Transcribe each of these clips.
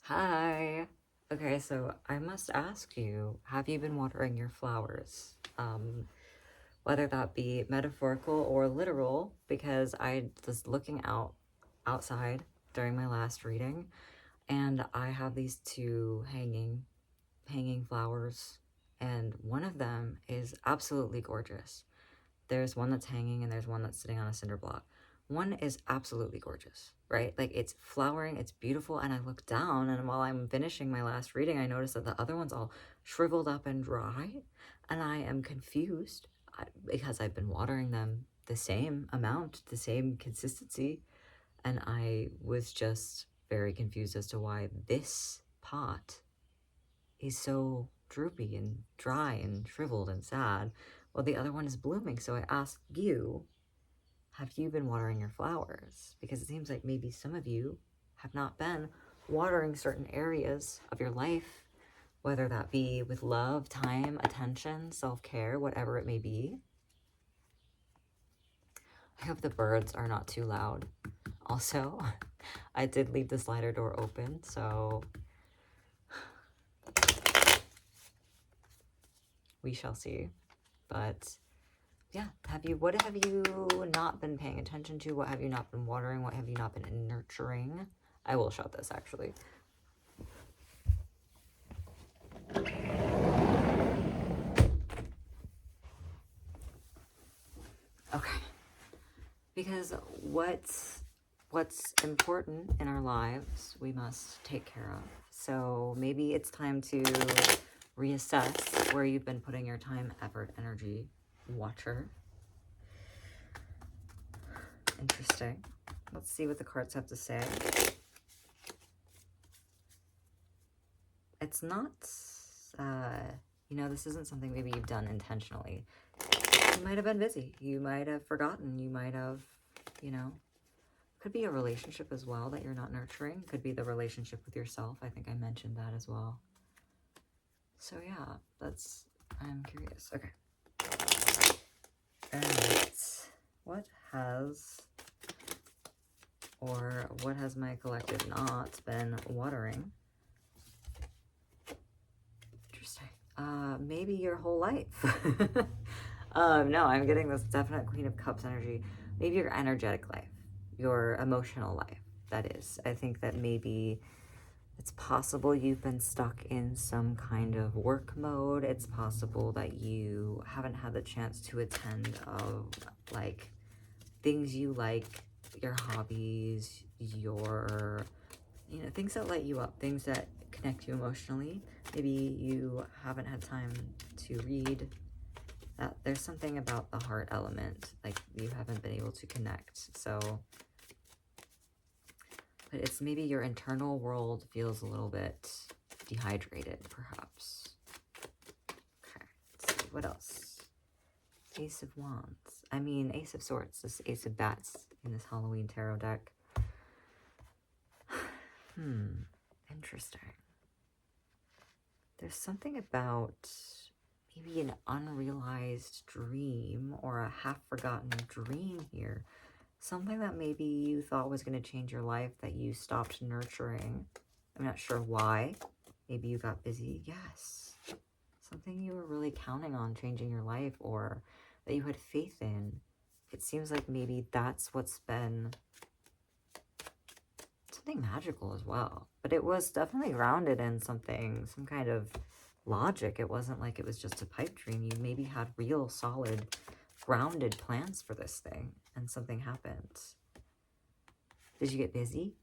Hi. Okay, so I must ask you, have you been watering your flowers? Whether that be metaphorical or literal, because I was looking outside during my last reading, and I have these two hanging flowers, and one of them is absolutely gorgeous. There's one that's hanging and there's one that's sitting on a cinder block. One is absolutely gorgeous, right? Like it's flowering, it's beautiful. And I look down, and while I'm finishing my last reading, I notice that the other one's all shriveled up and dry. And I am confused because I've been watering them the same amount, the same consistency. And I was just very confused as to why this pot is so droopy and dry and shriveled and sad, while the other one is blooming. So I asked you, have you been watering your flowers? Because it seems like maybe some of you have not been watering certain areas of your life, whether that be with love, time, attention, self-care, whatever it may be. I hope the birds are not too loud. Also, I did leave the slider door open, so we shall see. But yeah, what have you not been paying attention to? What have you not been watering? What have you not been nurturing? I will shut this actually. Okay. Because what's important in our lives, we must take care of. So maybe it's time to reassess where you've been putting your time, effort, energy, Watcher. Interesting. Let's see what the cards have to say. It's not, this isn't something maybe you've done intentionally. You might have been busy. You might have forgotten. You might have, could be a relationship as well that you're not nurturing. Could be the relationship with yourself. I think I mentioned that as well. So yeah, I'm curious. Okay. Alright. What has my collective not been watering? Interesting. Maybe your whole life. No, I'm getting this definite Queen of Cups energy. Maybe your energetic life, your emotional life, that is. I think that maybe it's possible you've been stuck in some kind of work mode. It's possible that you haven't had the chance to attend of like things you like, your hobbies, your, things that light you up, things that connect you emotionally. Maybe you haven't had time to read. There's something about the heart element, like you haven't been able to connect. So, but it's maybe your internal world feels a little bit dehydrated, perhaps. Okay, let's see, what else? Ace of Wands. I mean, Ace of Swords, this Ace of Bats in this Halloween tarot deck. Interesting. There's something about maybe an unrealized dream or a half-forgotten dream here. Something that maybe you thought was going to change your life that you stopped nurturing. I'm not sure why. Maybe you got busy. Yes. Something you were really counting on changing your life or that you had faith in. It seems like maybe that's what's been something magical as well. But it was definitely grounded in something, some kind of logic. It wasn't like it was just a pipe dream. You maybe had real solid grounded plans for this thing and something happened. Did you get busy?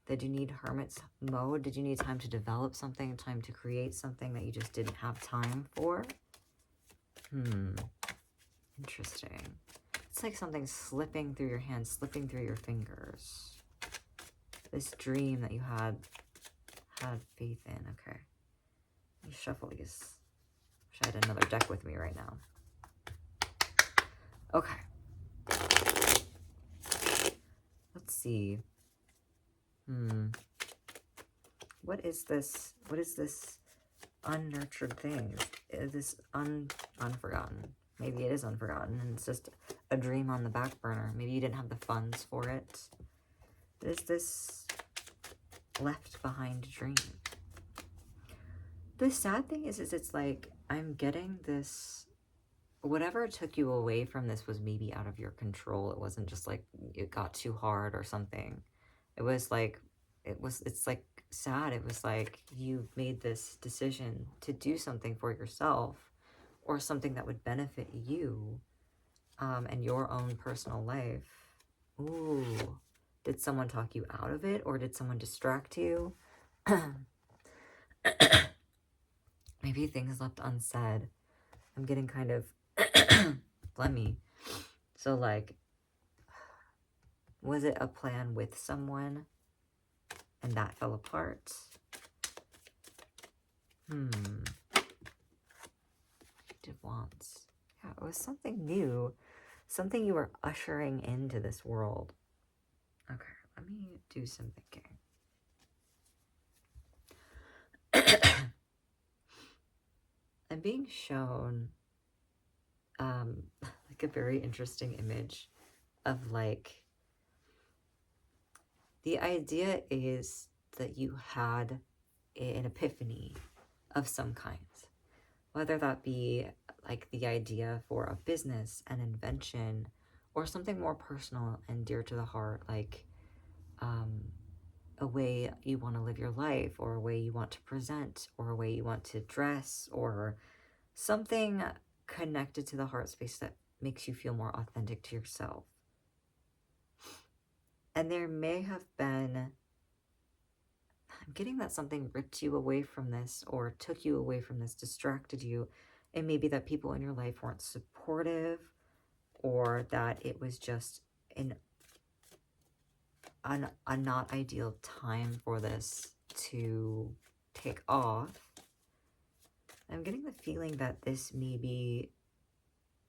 Did you need hermit's mode? Did you need time to develop something, time to create something that you just didn't have time for? Interesting. It's like something slipping through your hands, slipping through your fingers. This dream that you had faith in. Okay. Let me shuffle these. Wish I had another deck with me right now. Okay. Let's see. What is this? What is this unnurtured thing? Is this unforgotten? Maybe it is unforgotten and it's just a dream on the back burner. Maybe you didn't have the funds for it. Is this left behind dream. The sad thing is it's like, I'm getting this, whatever took you away from this was maybe out of your control. It wasn't just like it got too hard or something. It was like, it's like sad. It was like you made this decision to do something for yourself or something that would benefit you and your own personal life. Ooh, did someone talk you out of it, or did someone distract you? Maybe things left unsaid. I'm getting kind of phlegmy. So like, was it a plan with someone and that fell apart? Eight of Wands. Yeah, it was something new. Something you were ushering into this world. Okay, let me do some thinking. I'm being shown like a very interesting image of like, the idea is that you had an epiphany of some kind, whether that be like the idea for a business, an invention, or something more personal and dear to the heart, like a way you want to live your life, or a way you want to present, or a way you want to dress, or something connected to the heart space that makes you feel more authentic to yourself. And there may have been, I'm getting that something ripped you away from this, or took you away from this, distracted you. And maybe that people in your life weren't supportive, or that it was just a not ideal time for this to take off. I'm getting the feeling that this maybe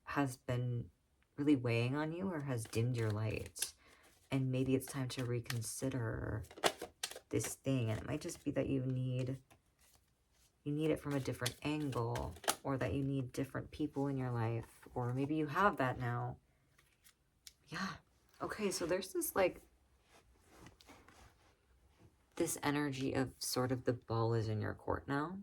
has been really weighing on you, or has dimmed your light. And maybe it's time to reconsider this thing. And it might just be that you need it from a different angle, or that you need different people in your life, or maybe you have that now. Yeah. Okay, so there's this like, this energy of sort of the ball is in your court now.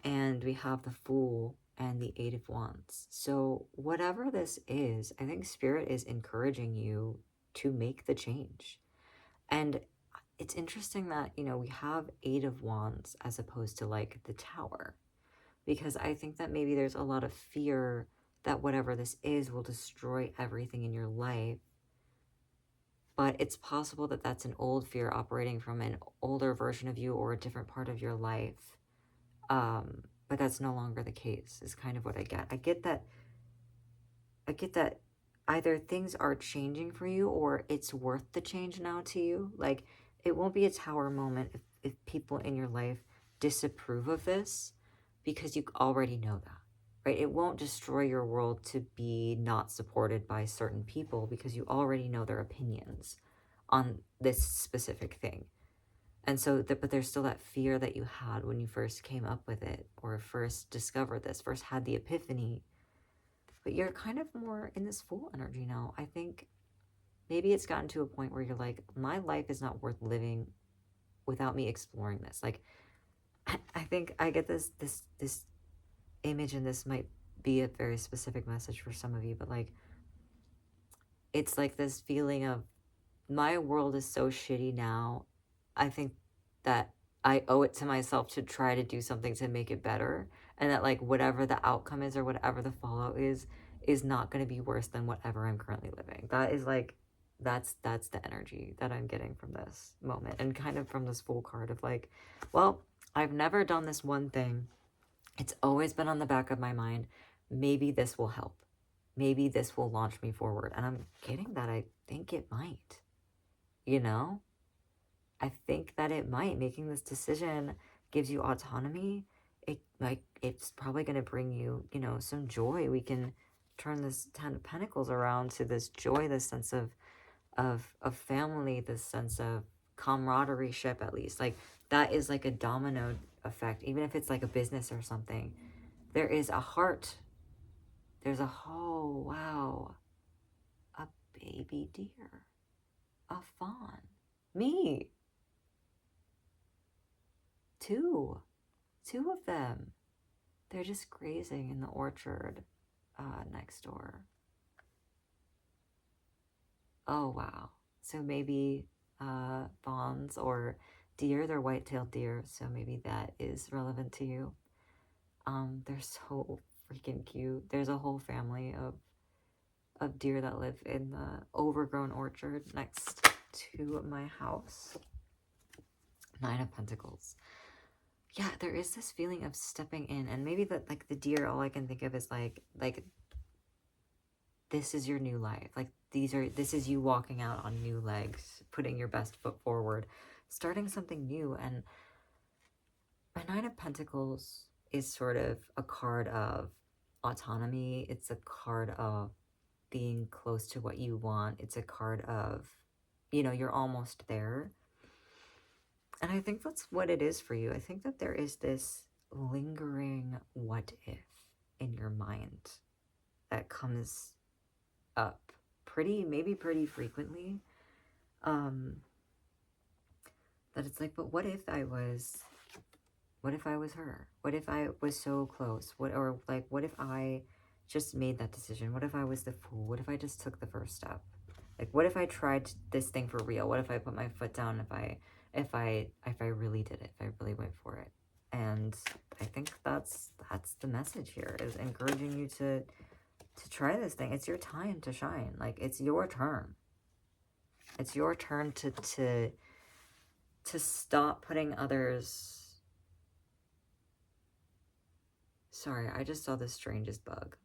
And we have the Fool and the Eight of Wands. So whatever this is, I think Spirit is encouraging you to make the change. And it's interesting that, you know, we have Eight of Wands as opposed to like the Tower, because I think that maybe there's a lot of fear that whatever this is will destroy everything in your life. But it's possible that that's an old fear operating from an older version of you, or a different part of your life. But that's no longer the case, is kind of what I get. I get that either things are changing for you, or it's worth the change now to you. Like, it won't be a Tower moment if people in your life disapprove of this, because you already know that, right? It won't destroy your world to be not supported by certain people, because you already know their opinions on this specific thing. And so, but there's still that fear that you had when you first came up with it, or first discovered this, first had the epiphany. But you're kind of more in this Fool energy now. I think maybe it's gotten to a point where you're like, my life is not worth living without me exploring this. Like, I think I get this image, and this might be a very specific message for some of you, but like, it's like this feeling of, my world is so shitty now. I think that I owe it to myself to try to do something to make it better. And that like, whatever the outcome is, or whatever the fallout is not going to be worse than whatever I'm currently living. That is like, that's the energy that I'm getting from this moment. And kind of from this Fool card of like, well, I've never done this one thing. It's always been on the back of my mind. Maybe this will help. Maybe this will launch me forward. And I'm getting that I think it might. You know? I think that it might. Making this decision gives you autonomy. It's probably going to bring you, you know, some joy. We can turn this Ten of Pentacles around to this joy, this sense of family, this sense of camaraderie ship, at least. Like, that is like a domino effect. Even if it's like a business or something, there is a heart. There's a, oh wow, a baby deer, a fawn, me. two of them. They're just grazing in the orchard next door. Oh, wow. So maybe fawns or deer, they're white-tailed deer, so maybe that is relevant to you. They're so freaking cute. There's a whole family of deer that live in the overgrown orchard next to my house. 9 of Pentacles. Yeah, there is this feeling of stepping in, and maybe that, like, the deer, all I can think of is like this is your new life. Like, this is you walking out on new legs, putting your best foot forward, starting something new. And my 9 of Pentacles is sort of a card of autonomy. It's a card of being close to what you want. It's a card of, you know, you're almost there. And I think that's what it is for you. I think that there is this lingering what if in your mind that comes up maybe pretty frequently. That it's like, but what if I was her? What if I was so close? What if I just made that decision? What if I was the fool? What if I just took the first step? Like, what if I tried this thing for real? What if I put my foot down? If I really did it, if I really went for it? And I think that's the message here, is encouraging you to try this thing. It's your time to shine. Like, it's your turn. It's your turn to stop putting others. Sorry, I just saw the strangest bug.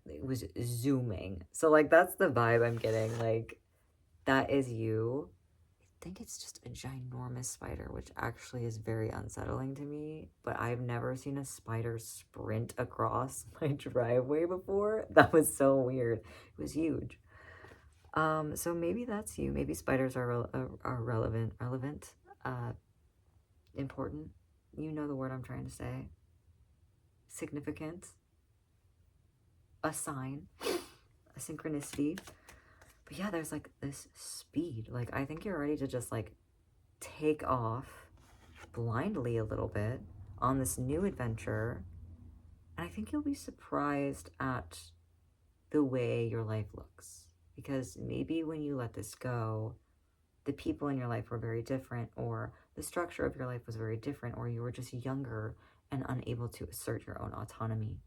It was zooming. So, like, that's the vibe I'm getting. Like, that is you. I think it's just a ginormous spider, which actually is very unsettling to me. But I've never seen a spider sprint across my driveway before. That was so weird. It was huge. So maybe that's you. Maybe spiders are relevant, important. You know the word I'm trying to say. Significant. A sign. A synchronicity. But yeah, there's like this speed. Like, I think you're ready to just like take off blindly a little bit on this new adventure. And I think you'll be surprised at the way your life looks. Because maybe when you let this go, the people in your life were very different, or the structure of your life was very different, or you were just younger and unable to assert your own autonomy.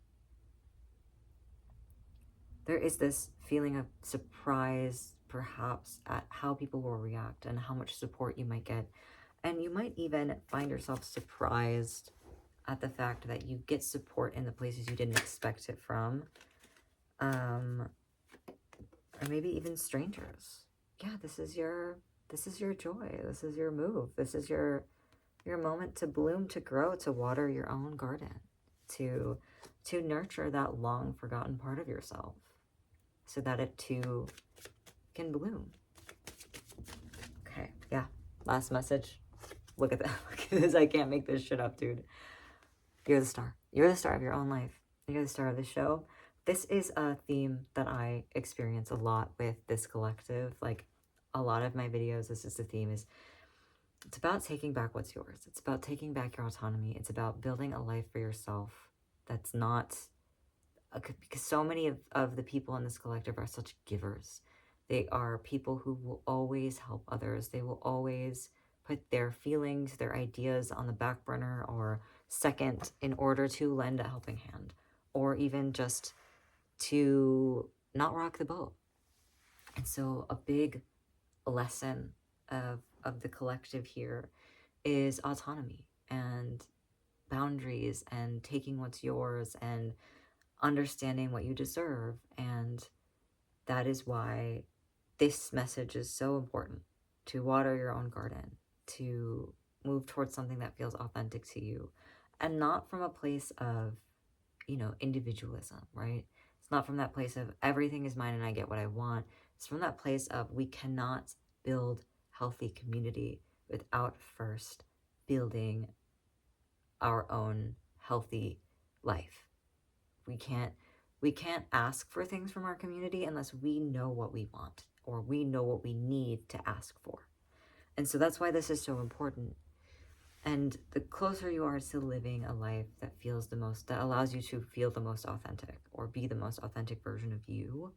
There is this feeling of surprise, perhaps, at how people will react and how much support you might get. And you might even find yourself surprised at the fact that you get support in the places you didn't expect it from. Or maybe even strangers. Yeah, this is your joy. This is your move. This is your moment to bloom, to grow, to water your own garden, to nurture that long forgotten part of yourself, so that it too can bloom. Okay, yeah. Last message. Look at that. Look at this. I can't make this shit up, dude. You're the star. You're the star of your own life. You're the star of the show. This is a theme that I experience a lot with this collective. Like, a lot of my videos, this is the theme, is it's about taking back what's yours. It's about taking back your autonomy. It's about building a life for yourself that's not... because so many of the people in this collective are such givers. They are people who will always help others. They will always put their feelings, their ideas on the back burner or second in order to lend a helping hand, or even just to not rock the boat. And so a big lesson of the collective here is autonomy and boundaries and taking what's yours and understanding what you deserve. And that is why this message is so important: to water your own garden, to move towards something that feels authentic to you, and not from a place of, individualism, right? It's not from that place of everything is mine and I get what I want. It's from that place of we cannot build healthy community without first building our own healthy life. We can't ask for things from our community unless we know what we want or we know what we need to ask for. And so that's why this is so important. And the closer you are to living a life that feels the most, that allows you to feel the most authentic or be the most authentic version of you,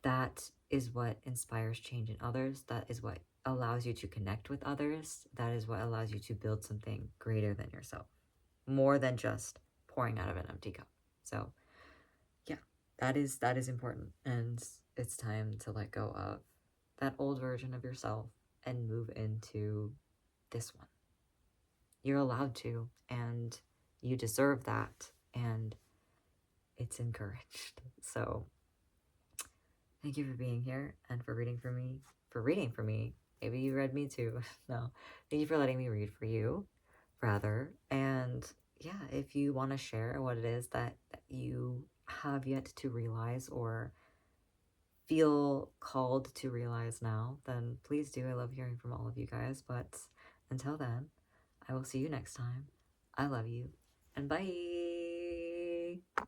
that is what inspires change in others. That is what allows you to connect with others. That is what allows you to build something greater than yourself, more than just pouring out of an empty cup. So yeah, that is important. And it's time to let go of that old version of yourself and move into this one. You're allowed to, and you deserve that, and it's encouraged. So thank you for being here and for reading for me. Maybe you read me too. No. Thank you for letting me read for you, rather. And yeah, if you want to share what it is that you have yet to realize or feel called to realize now, then please do. I love hearing from all of you guys. But until then, I will see you next time. I love you, and bye.